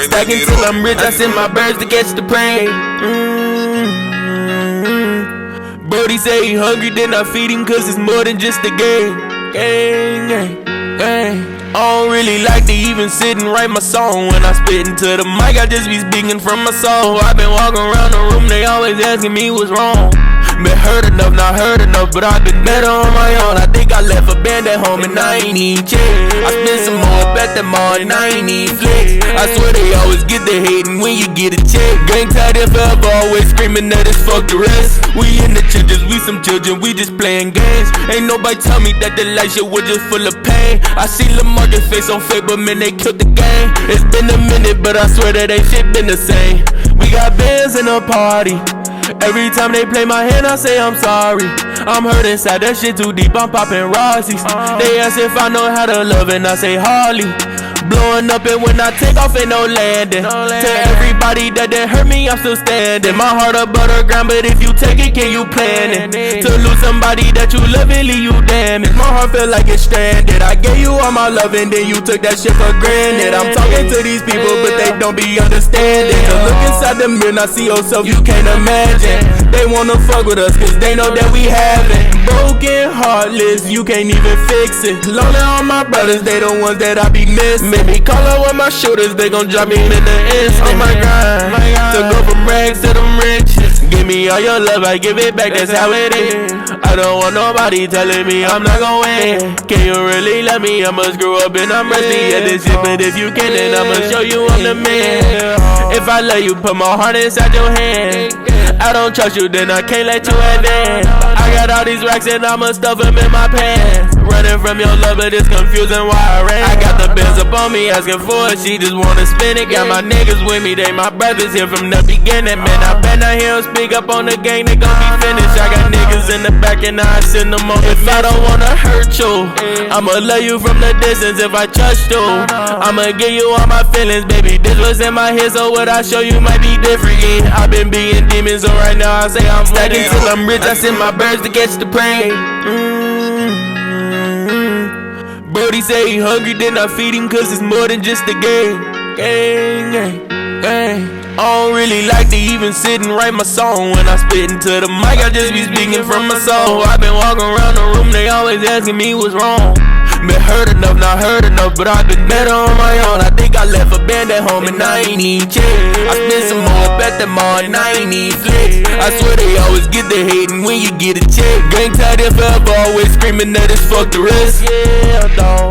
Stacking till I'm rich, I send my birds to catch the prey. Brody say he hungry, then I feed him cause it's more than just a game. I don't really like to even sit and write my song. When I spit into the mic, I just be speaking from my soul. I've been walking around the room, they always asking me what's wrong. Been hurt enough, not hurt enough, but I've been better on my own. I think I left a band at home and I ain't even check. I spent some more, bet them all and I ain't even flex. I swear they always get the hating when you get a check. Gang tied if ever, always screaming that it's fuck the rest. We in the trenches, we some children, we just playing games. Ain't nobody tell me that the life shit was just full of pain. I see Lamar get face on fake, but man, they killed the game. It's been a minute, but I swear that ain't shit been the same. We got bands in a party. Every time they play my hand, I say I'm sorry. I'm hurt inside, that shit too deep, I'm popping Rossies. They ask if I know how to love and I say hardly. Blowing up and when I take off ain't no landing. Tell everybody that they hurt me, I'm still standing. My heart a butter ground, but if you take it, can you plan it? To lose somebody that you love and leave you damaged. My heart feel like it's stranded. I gave you all my love and then you took that shit for granted. I'm talking to these people, but they don't be understanding. To look inside the mirror and I see yourself, you can't imagine. They wanna fuck with us cause they know that we have it. Broken, heartless, you can't even fix it. Lonely on my brothers, they the ones that I be missing. Make me call up with my shooters, they gon' drop me in the instant. Oh my God, to go from rags to them riches. Give me all your love, I give it back, that's how it is. I don't want nobody telling me I'm not gon' win. Can you really love me? I'ma screw up and I'm rusty at this shit. But if you can, then I'ma show you I'm the man. If I let you put my heart inside your hand, I don't trust you, then I can't let you advance. I got all these racks and I'ma stuff them in my pants. Running from your love, but it's confusing why I ran. I got the Benz up on me asking for it, she just wanna spin it. Got my niggas with me, they my brothers here from the beginning. Man, I bet I hear them speak up on the gang, they gon' be finished. I got niggas in the back and I send them on. If I don't wanna hurt you, I'ma love you from the distance if I trust you. I'ma give you all my feelings, baby. This was in my head, so what I show you might be different. Yeah, I've been being demons, so right now I say I'm stacking till I'm rich. I send my birds to catch the prey. Brody say he hungry, then I feed him cause it's more than just a game. I don't really like to even sit and write my song. When I spit into the mic, I just be speaking from my soul. I've been walking around the room, they always asking me what's wrong. Been hurt enough, not hurt enough, but I've been better on my own. I think I left a band at home and I ain't even check. I spent some more, bet them all and I ain't even flex. I swear they always get the hating when you get a check. Gang tied if ever, always screaming that it's fuck the rest. Yeah, dog.